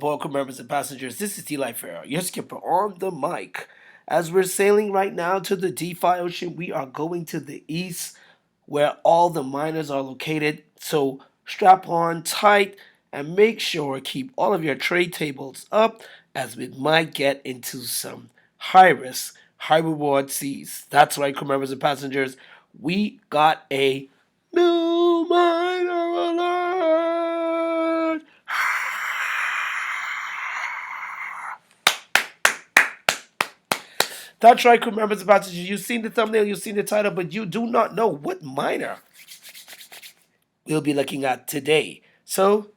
Welcome, members and passengers. This is D Fair, your skipper on the mic. As we're sailing right now to the DeFi Ocean, we are going to the east where all the miners are located. So strap on tight and make sure keep all of your trade tables up as we might get into some high risk, high reward seas. That's right, crew members and passengers. We got a new miner alert. That's right, crew members and passengers. You've seen the thumbnail, you've seen the title, but you do not know what miner we'll be looking at today. So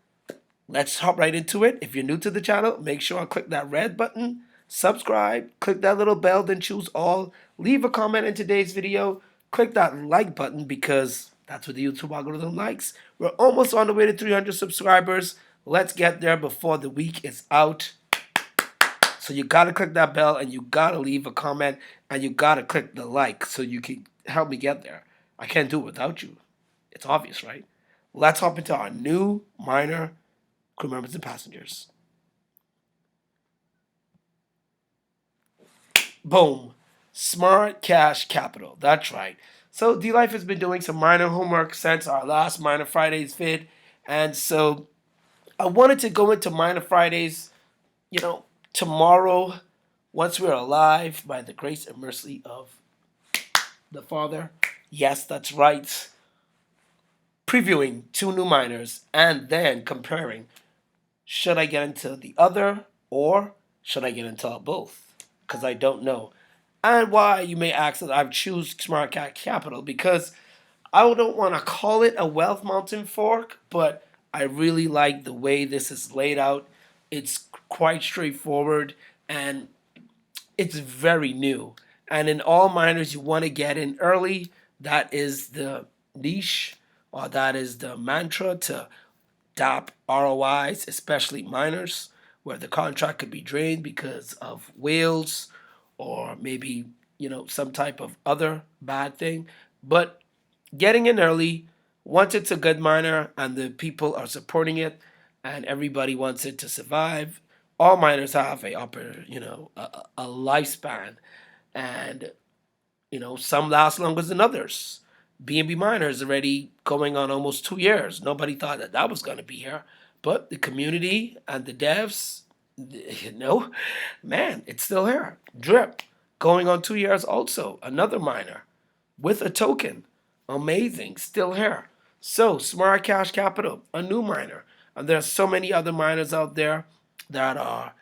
let's hop right into it. If you're new to the channel, make sure to click that red button, subscribe, click that little bell, then choose all. Leave a comment in today's video. Click that like button because that's what the YouTube algorithm likes. We're almost on the way to 300 subscribers. Let's get there before the week is out. So you gotta click that bell and you gotta leave a comment and you gotta click the like so you can help me get there. I can't do it without you. It's obvious, right? Let's hop into our new miner, crew members and passengers. Boom. SmartCash Capital. That's right. So D-Life has been doing some miner homework since our last Miner Fridays vid. And so I wanted to go into Miner Fridays, tomorrow, once we're alive, by the grace and mercy of the Father. Yes, that's right. Previewing two new miners and then comparing, should I get into the other or should I get into both? Because I don't know. And why, you may ask, that I've choose SmartCash Capital, because I don't want to call it a Wealth Mountain fork, but I really like the way this is laid out. It's quite straightforward and it's very new. And in all miners, you want to get in early. That is the niche, or that is the mantra to DAP ROIs, especially miners, where the contract could be drained because of whales or maybe, some type of other bad thing. But getting in early, once it's a good miner and the people are supporting it and everybody wants it to survive, all miners have a lifespan. And, some last longer than others. BNB Miner is already going on almost 2 years. Nobody thought that was going to be here. But the community and the devs, man, it's still here. Drip, going on 2 years also. Another miner with a token. Amazing, still here. So, SmartCash Capital, a new miner. And there's so many other miners out there that are,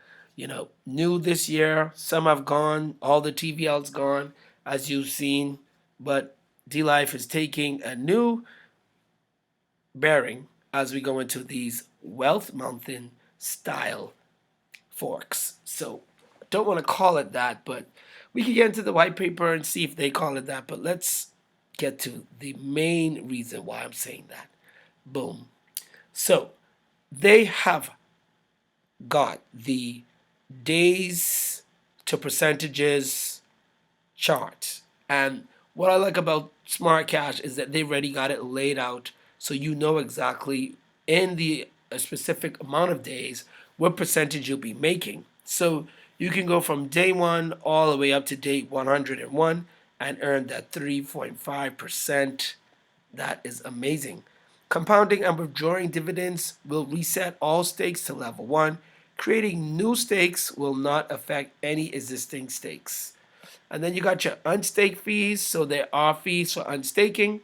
new this year. Some have gone. All the TVL's gone, as you've seen. But D-Life is taking a new bearing as we go into these Wealth Mountain style forks. So don't want to call it that, but we can get into the white paper and see if they call it that. But let's get to the main reason why I'm saying that. Boom. So they have got the days to percentages chart. And what I like about SmartCash is that they already got it laid out so you know exactly in the a specific amount of days what percentage you'll be making. So you can go from day one all the way up to day 101 and earn that 3.5%. That is amazing. Compounding and withdrawing dividends will reset all stakes to level 1. Creating new stakes will not affect any existing stakes. And then you got your unstake fees. So there are fees for unstaking.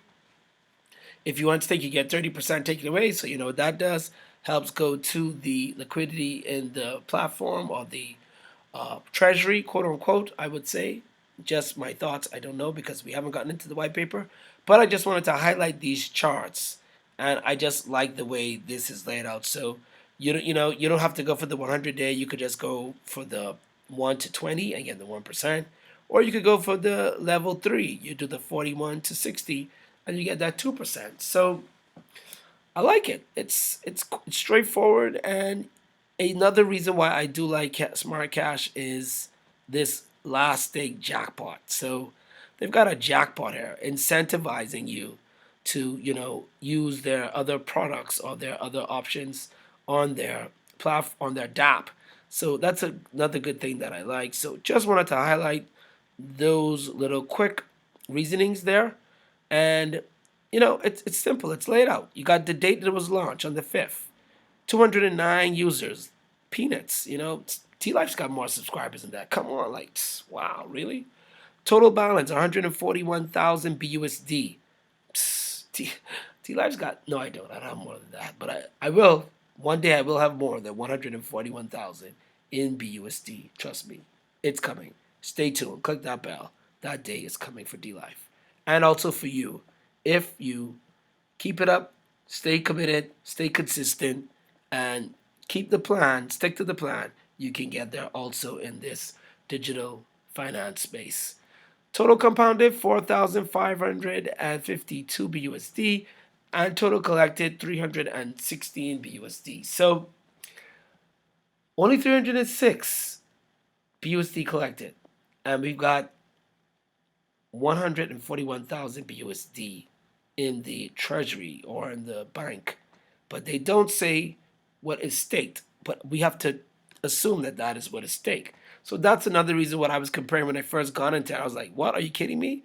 If you unstake, you get 30% taken away. So you know what that does. Helps go to the liquidity in the platform or the treasury, quote unquote, I would say. Just my thoughts. I don't know because we haven't gotten into the white paper. But I just wanted to highlight these charts. And I just like the way this is laid out. So you don't have to go for the 100-day. You could just go for the 1 to 20 and get the 1%. Or you could go for the level 3. You do the 41 to 60 and you get that 2%. So I like it. It's straightforward. And another reason why I do like SmartCash is this last stake jackpot. So they've got a jackpot here incentivizing you to use their other products or their other options on their on their DApp. So that's another good thing that I like. So just wanted to highlight those little quick reasonings there. And it's simple. It's laid out. You got the date that it was launched on the 5th. 209 users. Peanuts. T Life's got more subscribers than that. Come on, like, wow, really? Total balance 141,000 BUSD. T Life's got, no, I don't. I don't have more than that, but I will. One day I will have more than 141,000 in BUSD. Trust me, it's coming. Stay tuned. Click that bell. That day is coming for D Life, and also for you. If you keep it up, stay committed, stay consistent, and keep the plan. Stick to the plan. You can get there also in this digital finance space. Total compounded 4,552 BUSD and total collected 316 BUSD. So only 306 BUSD collected, and we've got 141,000 BUSD in the treasury or in the bank, but they don't say what is staked. But we have to assume that that is what is staked. So that's another reason what I was comparing when I first got into it. I was like, what? Are you kidding me?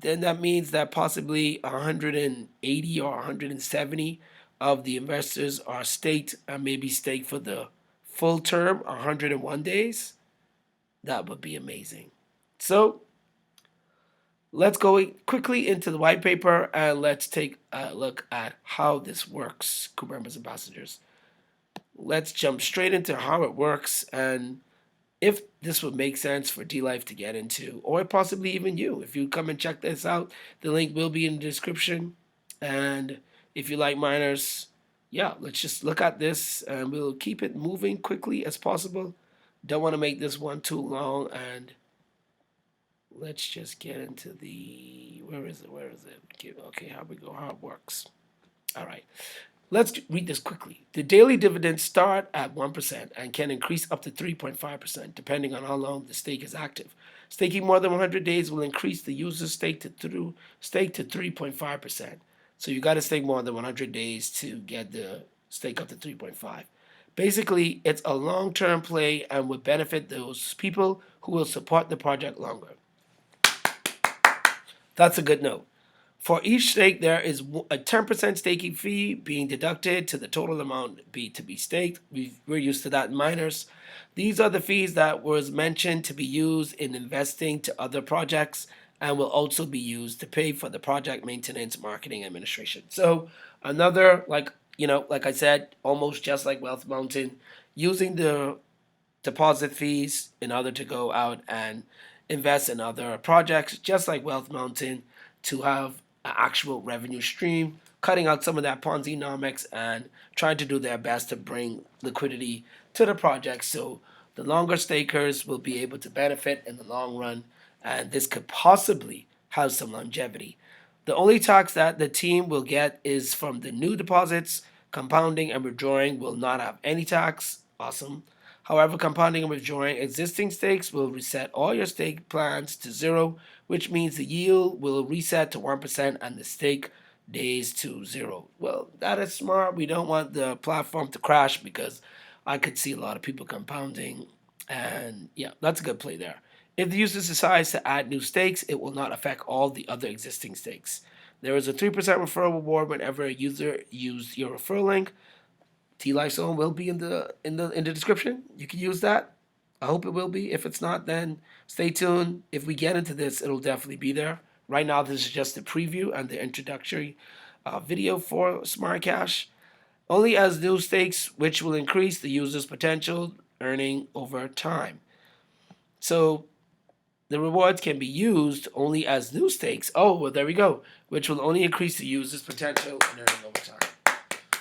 Then that means that possibly 180 or 170 of the investors are staked and maybe staked for the full term, 101 days. That would be amazing. So let's go quickly into the white paper and let's take a look at how this works, crew members, ambassadors. Let's jump straight into how it works and if this would make sense for D Life to get into, or possibly even you. If you come and check this out, the link will be in the description. And if you like miners, yeah, let's just look at this and we'll keep it moving quickly as possible. Don't want to make this one too long, and let's just get into the, where is it? Okay, how we go, how it works. All right. Let's read this quickly. The daily dividends start at 1% and can increase up to 3.5% depending on how long the stake is active. Staking more than 100 days will increase the user's stake to 3.5%. So you got to stake more than 100 days to get the stake up to 3.5. Basically, it's a long-term play and would benefit those people who will support the project longer. That's a good note. For each stake, there is a 10% staking fee being deducted to the total amount to be staked. We're used to that in miners. These are the fees that was mentioned to be used in investing to other projects and will also be used to pay for the project maintenance, marketing, administration. So another, like I said, almost just like Wealth Mountain, using the deposit fees in order to go out and invest in other projects, just like Wealth Mountain, to have actual revenue stream, cutting out some of that Ponzi-nomics and trying to do their best to bring liquidity to the project so the longer stakers will be able to benefit in the long run, and this could possibly have some longevity. The only tax that the team will get is from the new deposits. Compounding and withdrawing will not have any tax. Awesome. However, compounding and withdrawing existing stakes will reset all your stake plans to zero, which means the yield will reset to 1% and the stake days to zero. Well, that is smart. We don't want the platform to crash because I could see a lot of people compounding. And yeah, that's a good play there. If the user decides to add new stakes, it will not affect all the other existing stakes. There is a 3% referral reward whenever a user uses your referral link. T Life Zone will be in the description. You can use that. I hope it will be. If it's not, then stay tuned. If we get into this, it'll definitely be there. Right now, this is just the preview and the introductory video for SmartCash. Only as new stakes, which will increase the user's potential earning over time. So the rewards can be used only as new stakes. Oh, well, there we go. Which will only increase the user's potential in earning over time.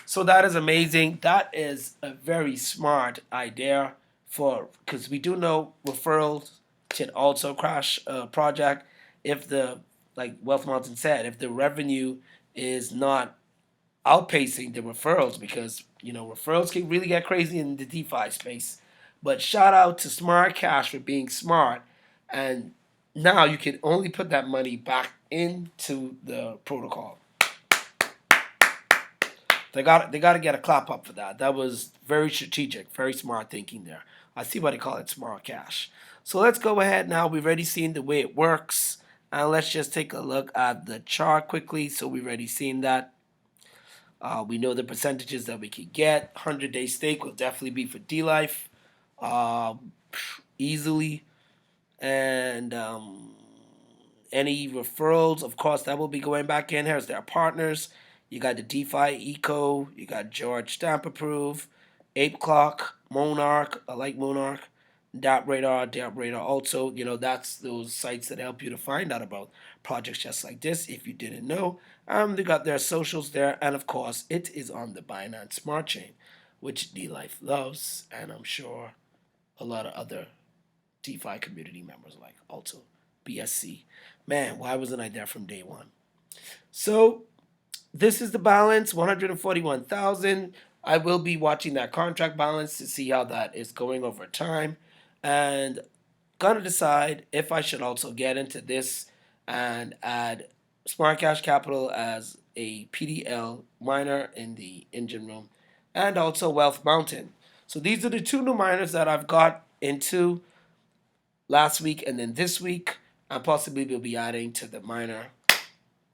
So that is amazing. That is a very smart idea because we do know referrals can also crash a project if like Wealth Mountain said, if the revenue is not outpacing the referrals, because referrals can really get crazy in the DeFi space. But shout out to SmartCash for being smart, and now you can only put that money back into the protocol. They got to get a clap up for that. That was very strategic, very smart thinking there. I see why they call it smart cash. So let's go ahead now. We've already seen the way it works. And let's just take a look at the chart quickly. So we've already seen that. We know the percentages that we could get. 100-day stake will definitely be for D Life, uh, easily. And any referrals, of course, that will be going back in here as their partners. You got the DeFi Eco, you got George Stamp Approve, Ape Clock, Monarch, I like Monarch, Dap Radar, Dap Radar. Also, that's those sites that help you to find out about projects just like this if you didn't know. They got their socials there, and of course, it is on the Binance Smart Chain, which D Life loves, and I'm sure a lot of other DeFi community members like also BSC. Man, why wasn't I there from day one? So this is the balance, 141,000. I will be watching that contract balance to see how that is going over time, and gonna decide if I should also get into this and add SmartCash Capital as a PDL miner in the engine room, and also Wealth Mountain. So these are the two new miners that I've got into last week and then this week, and possibly we'll be adding to the miner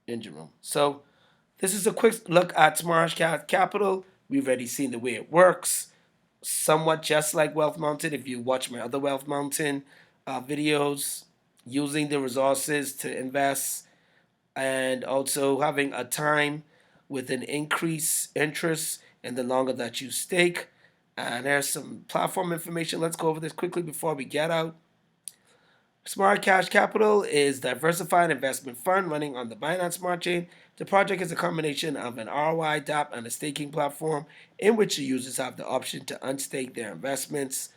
engine room. So this is a quick look at SmartCash Capital. We've already seen the way it works, somewhat just like Wealth Mountain. If you watch my other Wealth Mountain videos, using the resources to invest and also having a time with an increased interest in the longer that you stake. And there's some platform information. Let's go over this quickly before we get out. SmartCash Capital is a diversified investment fund running on the Binance Smart Chain. The project is a combination of an ROI, DApp, and a staking platform in which the users have the option to unstake their investments.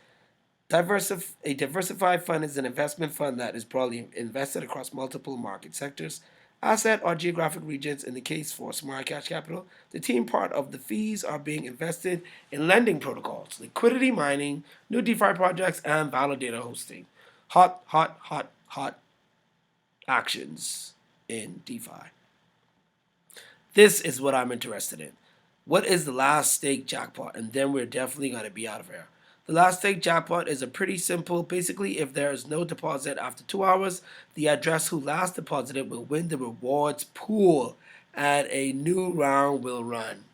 A diversified fund is an investment fund that is broadly invested across multiple market sectors, asset or geographic regions. In the case for SmartCash Capital, the team part of the fees are being invested in lending protocols, liquidity mining, new DeFi projects, and validator hosting. Hot, hot, hot, hot actions in DeFi. This is what I'm interested in. What is the last stake jackpot? And then we're definitely going to be out of here. The last stake jackpot is a pretty simple. Basically, if there is no deposit after 2 hours, the address who last deposited will win the rewards pool and a new round will run.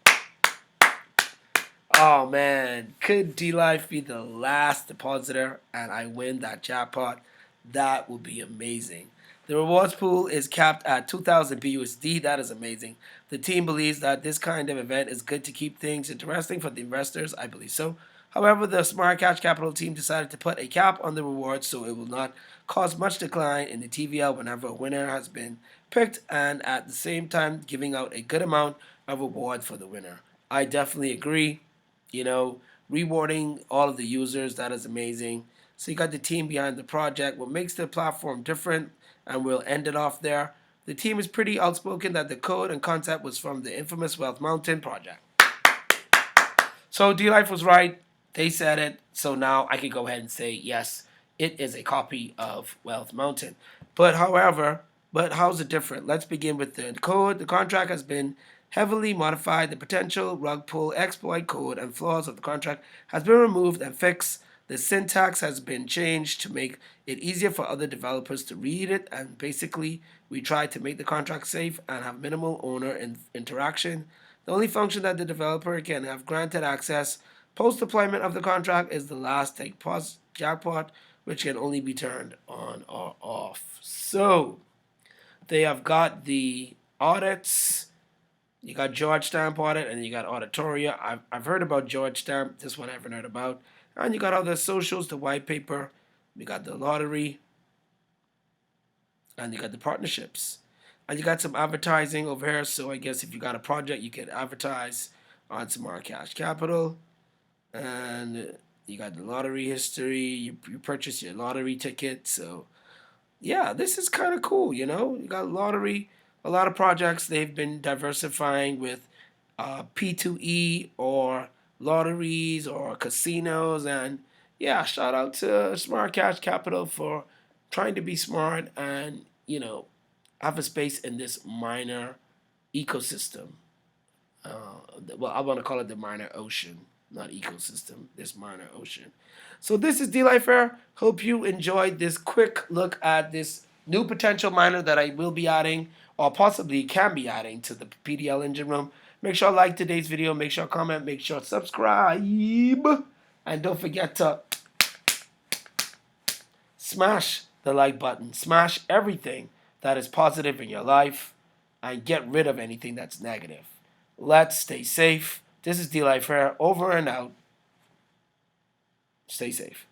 Oh man, could D-Life be the last depositor and I win that jackpot? That would be amazing. The rewards pool is capped at 2,000 BUSD. That is amazing. The team believes that this kind of event is good to keep things interesting for the investors. I believe so. However, the SmartCash Capital team decided to put a cap on the rewards so it will not cause much decline in the TVL whenever a winner has been picked, and at the same time giving out a good amount of reward for the winner. I definitely agree. Rewarding all of the users, that is amazing. So you got the team behind the project. What makes the platform different, and we'll end it off there. The team is pretty outspoken that the code and concept was from the infamous Wealth Mountain project. So D-Life was right. They said it. So now I can go ahead and say, yes, it is a copy of Wealth Mountain. But how's it different? Let's begin with the code. The contract has been heavily modified. The potential rug pull, exploit code, and flaws of the contract has been removed and fixed. The syntax has been changed to make it easier for other developers to read it. And basically, we tried to make the contract safe and have minimal owner interaction. The only function that the developer can have granted access post-deployment of the contract is the last take pause jackpot, which can only be turned on or off. So they have got the audits. You got George Stamp audit, and you got Auditoria. I've heard about George Stamp. This one I haven't heard about. And you got all the socials, the Whitepaper. You got the lottery. And you got the partnerships. And you got some advertising over here. So I guess if you got a project, you can advertise on SmartCash Capital. And you got the lottery history. You purchase your lottery ticket. So yeah, this is kind of cool. You got lottery. A lot of projects, they've been diversifying with P2E or lotteries or casinos. And yeah, shout out to SmartCash Capital for trying to be smart and, have a space in this minor ecosystem. Well, I want to call it the minor ocean, not ecosystem, this minor ocean. So this is D-Life Air. Hope you enjoyed this quick look at this new potential miner that I will be adding, or possibly can be adding, to the PDL engine room. Make sure to like today's video, make sure to comment, make sure to subscribe, and don't forget to smash the like button, smash everything that is positive in your life, and get rid of anything that's negative. Let's stay safe. This is D-Life Air, over and out. Stay safe.